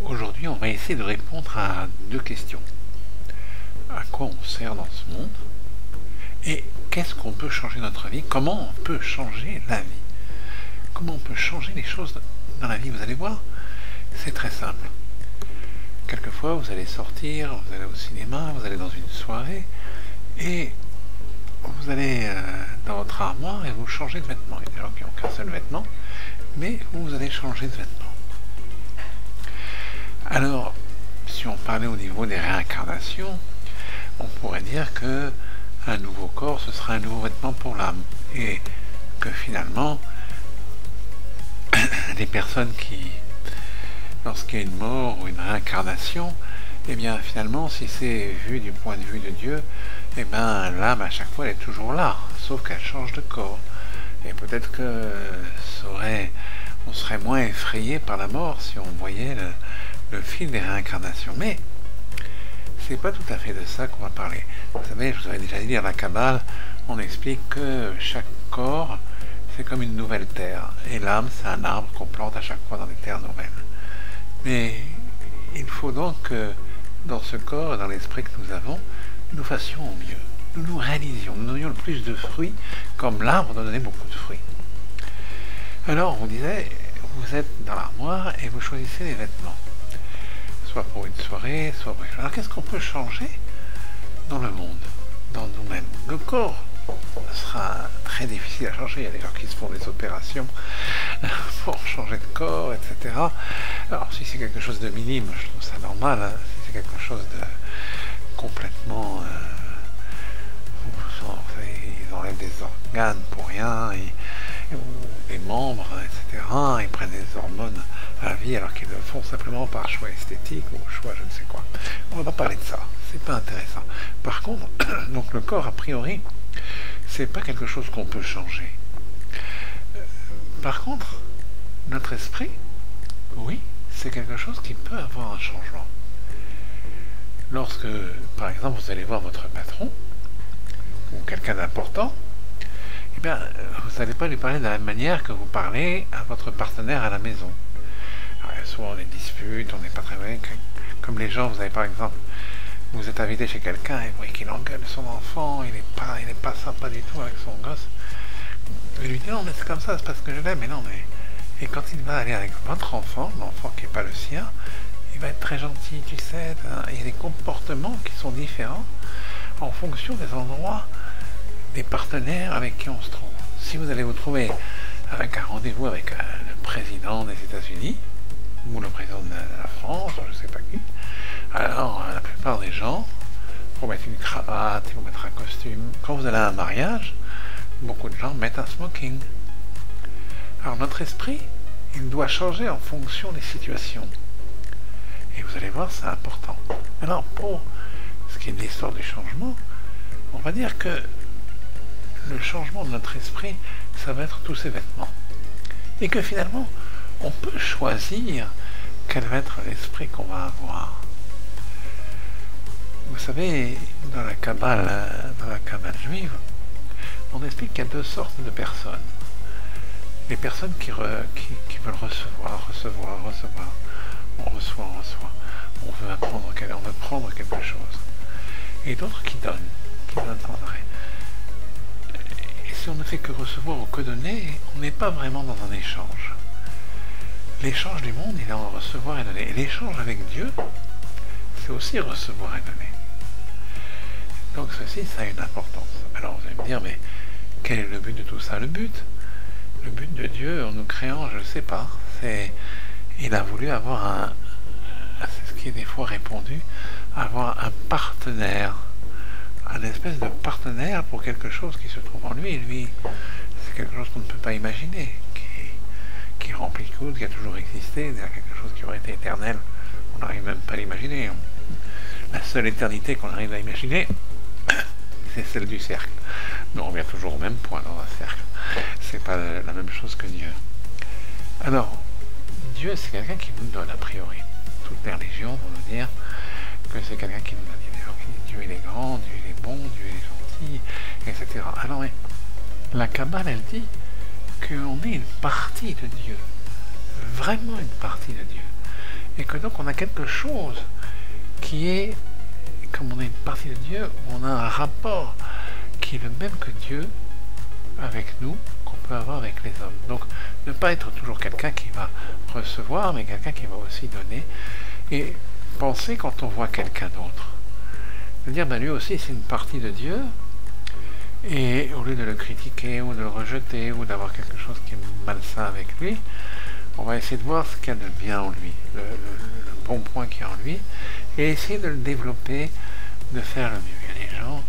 Aujourd'hui, on va essayer de répondre à deux questions. À quoi on sert dans ce monde? Et qu'est-ce qu'on peut changer dans notre vie? Comment on peut changer la vie? Comment on peut changer les choses dans la vie? Vous allez voir, c'est très simple. Quelquefois, vous allez sortir, vous allez au cinéma, vous allez dans une soirée, et vous allez dans votre armoire et vous changez de vêtements. Il y a des gens qui n'ont qu'un seul vêtement, mais vous allez changer de vêtements. Alors, si on parlait au niveau des réincarnations, on pourrait dire que un nouveau corps, ce sera un nouveau vêtement pour l'âme. Et que finalement, les personnes qui, lorsqu'il y a une mort ou une réincarnation, eh bien finalement, si c'est vu du point de vue de Dieu, eh bien l'âme à chaque fois elle est toujours là, sauf qu'elle change de corps. Et peut-être que on serait moins effrayé par la mort si on voyait le fil des réincarnations. Mais c'est pas tout à fait de ça qu'on va parler. Vous savez, je vous avais déjà dit dans la Kabbale, on explique que chaque corps, c'est comme une nouvelle terre. Et l'âme, c'est un arbre qu'on plante à chaque fois dans les terres nouvelles. Mais il faut donc que dans ce corps et dans l'esprit que nous avons, nous fassions au mieux. Nous nous réalisions, nous donnions le plus de fruits, comme l'arbre doit donner beaucoup de fruits. Alors, on vous disait, vous êtes dans l'armoire et vous choisissez les vêtements. Soit pour une soirée, soit pour... Alors, qu'est-ce qu'on peut changer dans le monde, dans nous-mêmes? Le corps sera très difficile à changer. Il y a des gens qui se font des opérations pour changer de corps, etc. Alors, si c'est quelque chose de minime, je trouve ça normal. Hein. Si c'est quelque chose de complètement... ils enlèvent des organes pour rien, ou des membres, etc. Ils prennent des hormones à la vie alors qu'ils le font simplement par choix esthétique ou choix je ne sais quoi. On va pas parler de ça, c'est pas intéressant. Par contre, donc le corps a priori, c'est pas quelque chose qu'on peut changer. Par contre, notre esprit, oui, c'est quelque chose qui peut avoir un changement. Lorsque, par exemple, vous allez voir votre patron, ou quelqu'un d'important, eh bien, vous n'allez pas lui parler de la même manière que vous parlez à votre partenaire à la maison. Alors, souvent, on est dispute, on n'est pas très bien. Comme les gens, vous avez par exemple, vous êtes invité chez quelqu'un et vous voyez qu'il engueule son enfant, il n'est pas sympa du tout avec son gosse. Vous lui dites non, mais c'est comme ça, c'est parce que je l'aime, mais non, mais. Et quand il va aller avec votre enfant, l'enfant qui n'est pas le sien, il va être très gentil, tu sais. Il y a des comportements qui sont différents en fonction des endroits, des partenaires avec qui on se trouve. Si vous allez vous trouver avec un rendez-vous avec le président des États-Unis, ou le président de la France, ou je ne sais pas qui, alors la plupart des gens vont mettre une cravate, ils vont mettre un costume. Quand vous allez à un mariage, beaucoup de gens mettent un smoking. Alors notre esprit, il doit changer en fonction des situations. Et vous allez voir, c'est important. Alors pour ce qui est de l'histoire du changement, on va dire que le changement de notre esprit, ça va être tous ces vêtements. Et que finalement, on peut choisir quel va être l'esprit qu'on va avoir. Vous savez, dans la Kabbale juive, on explique qu'il y a deux sortes de personnes. Les personnes qui veulent recevoir. On reçoit. On veut prendre quelque chose. Et d'autres qui donnent sans arrêt. Et si on ne fait que recevoir ou que donner, on n'est pas vraiment dans un échange. L'échange du monde, il est en recevoir et donner. Et l'échange avec Dieu, c'est aussi recevoir et donner. Donc ceci, ça a une importance. Alors vous allez me dire, mais quel est le but de tout ça? Le but de Dieu, en nous créant, je ne sais pas, il a voulu avoir c'est ce qui est des fois répondu, avoir un partenaire, un espèce de partenaire pour quelque chose qui se trouve en lui. Et lui, c'est quelque chose qu'on ne peut pas imaginer, qui remplit tout, qui a toujours existé, quelque chose qui aurait été éternel. On n'arrive même pas à l'imaginer. La seule éternité qu'on arrive à imaginer, c'est celle du cercle. Mais on revient toujours au même point dans un cercle. C'est pas la même chose que Dieu. Alors, Dieu, c'est quelqu'un qui nous donne, a priori. Toutes les religions vont nous dire que c'est quelqu'un qui nous donne. Il y a des gens qui disent Dieu il est grand, Dieu il est bon, Dieu il est gentil, etc. Alors, la Kabbale, elle dit qu'on est une partie de Dieu. Vraiment une partie de Dieu. Et que donc on a quelque chose qui est, comme on a une partie de Dieu, on a un rapport qui est le même que Dieu avec nous, qu'on peut avoir avec les hommes. Donc ne pas être toujours quelqu'un qui va recevoir, mais quelqu'un qui va aussi donner. Et penser quand on voit quelqu'un d'autre. De dire, ben lui aussi c'est une partie de Dieu, et au lieu de le critiquer ou de le rejeter ou d'avoir quelque chose qui est malsain avec lui, on va essayer de voir ce qu'il y a de bien en lui, le bon point qu'il y a en lui, et essayer de le développer, de faire le mieux. Il y a des gens,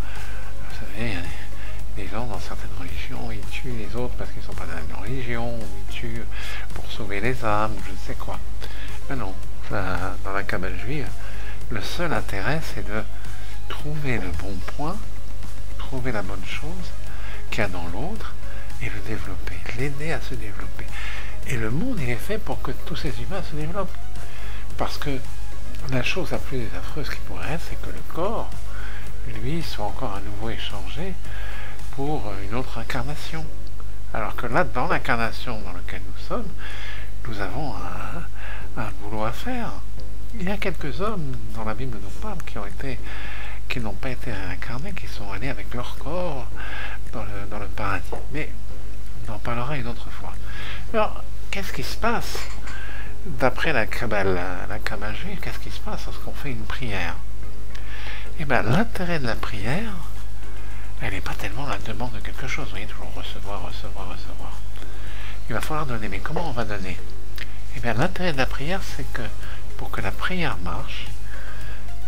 vous savez, il y a des gens dans certaines religions, ils tuent les autres parce qu'ils ne sont pas dans la même religion, ou ils tuent pour sauver les âmes, ou je ne sais quoi. Mais non, dans la Kabbale juive, le seul intérêt c'est de trouver le bon point, trouver la bonne chose qu'il y a dans l'autre et le développer, l'aider à se développer. Et le monde, il est fait pour que tous ces humains se développent. Parce que la chose la plus affreuse qui pourrait être, c'est que le corps, lui, soit encore à nouveau échangé pour une autre incarnation. Alors que là, dans l'incarnation dans laquelle nous sommes, nous avons un boulot à faire. Il y a quelques hommes dans la Bible nous parle qui n'ont pas été réincarnés, qui sont allés avec leur corps dans le paradis. Mais on en parlera une autre fois. Alors, qu'est-ce qui se passe d'après la Kabbale juive? Qu'est-ce qui se passe lorsqu'on fait une prière? Eh bien, l'intérêt de la prière, elle n'est pas tellement la demande de quelque chose. Vous voyez, toujours recevoir, recevoir, recevoir. Il va falloir donner. Mais comment on va donner? Eh bien, l'intérêt de la prière, c'est que pour que la prière marche,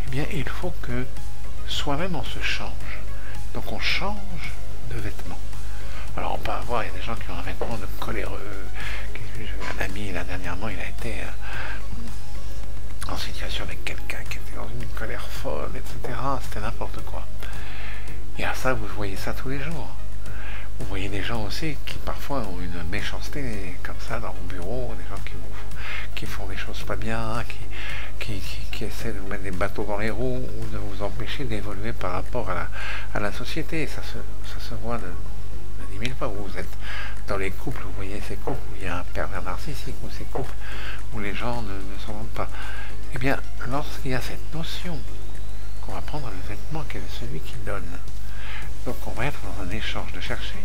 eh bien, il faut que soi-même on se change. Donc on change de vêtements. Alors on peut avoir, il y a des gens qui ont un vêtement de coléreux. J'ai un ami, là, dernièrement, il a été en situation avec quelqu'un qui était dans une colère folle, etc. C'était n'importe quoi. Et à ça, vous voyez ça tous les jours. Vous voyez des gens aussi qui parfois ont une méchanceté comme ça dans vos bureaux, des gens qui font des choses pas bien, qui essaient de vous mettre des bateaux dans les roues ou de vous empêcher d'évoluer par rapport à la société. Et ça se voit de 10 000 fois. Vous êtes dans les couples, vous voyez ces couples où il y a un pervers narcissique, ou ces couples où les gens ne s'entendent pas. Eh bien, lorsqu'il y a cette notion qu'on va prendre le vêtement qui est celui qui donne, donc on va être dans un échange, de chercher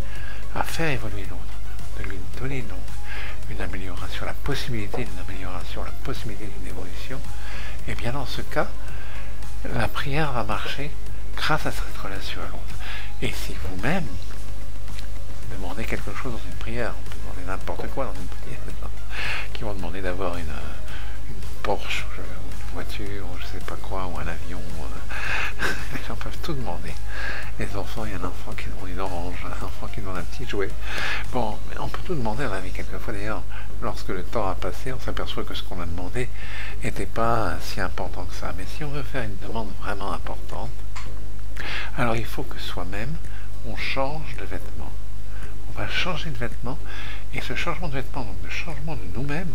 à faire évoluer l'autre, de lui donner donc une amélioration, la possibilité d'une amélioration, la possibilité d'une évolution, et bien dans ce cas, la prière va marcher grâce à cette relation à l'autre. Et si vous-même demandez quelque chose dans une prière, on peut demander n'importe quoi dans une prière, qui vont demander d'avoir une Porsche, ou une voiture, ou je sais pas quoi, ou un avion, les gens peuvent tout demander. Les enfants, il y a un enfant qui demande une orange, un enfant qui demande un petit jouet. Bon, on peut tout demander dans la vie. Quelquefois d'ailleurs, lorsque le temps a passé, on s'aperçoit que ce qu'on a demandé n'était pas si important que ça. Mais si on veut faire une demande vraiment importante, alors il faut que soi-même, on change de vêtements. On va changer de vêtements, et ce changement de vêtements, donc le changement de nous-mêmes,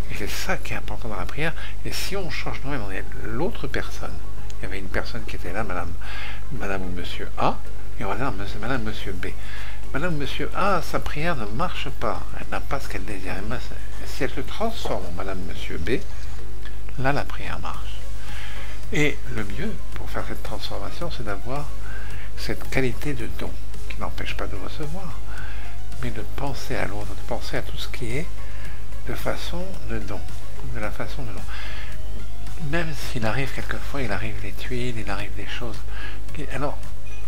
et c'est ça qui est important dans la prière, et si on change nous-mêmes, on est l'autre personne. Il y avait une personne qui était là, madame ou monsieur A, et on va dire madame, monsieur B. Madame, monsieur A, sa prière ne marche pas, elle n'a pas ce qu'elle désire. Si elle se transforme en madame, monsieur B, là la prière marche. Et le mieux pour faire cette transformation, c'est d'avoir cette qualité de don, qui n'empêche pas de recevoir, mais de penser à l'autre, de penser à tout ce qui est de façon de don, de la façon de don. Même s'il arrive quelquefois, il arrive des tuiles, il arrive des choses. Alors,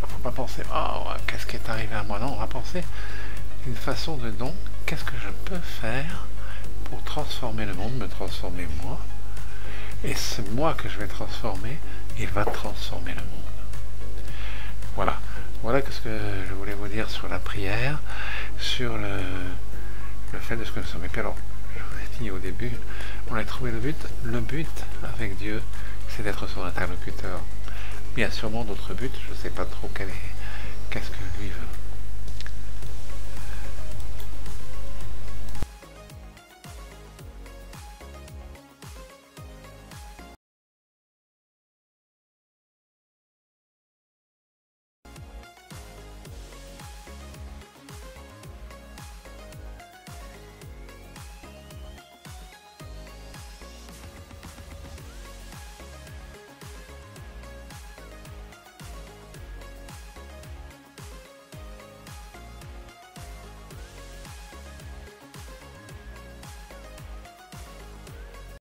il ne faut pas penser, oh, qu'est-ce qui est arrivé à moi? Non, on va penser d'une façon de don, qu'est-ce que je peux faire pour transformer le monde, me transformer moi? Et ce moi que je vais transformer, il va transformer le monde. Voilà. Voilà ce que je voulais vous dire sur la prière, sur le fait de ce que nous sommes. Et puis alors, je vous ai dit au début, on a trouvé le but. Le but avec Dieu, c'est d'être son interlocuteur. Il y a sûrement d'autres buts, je ne sais pas trop qu'est-ce que lui veut.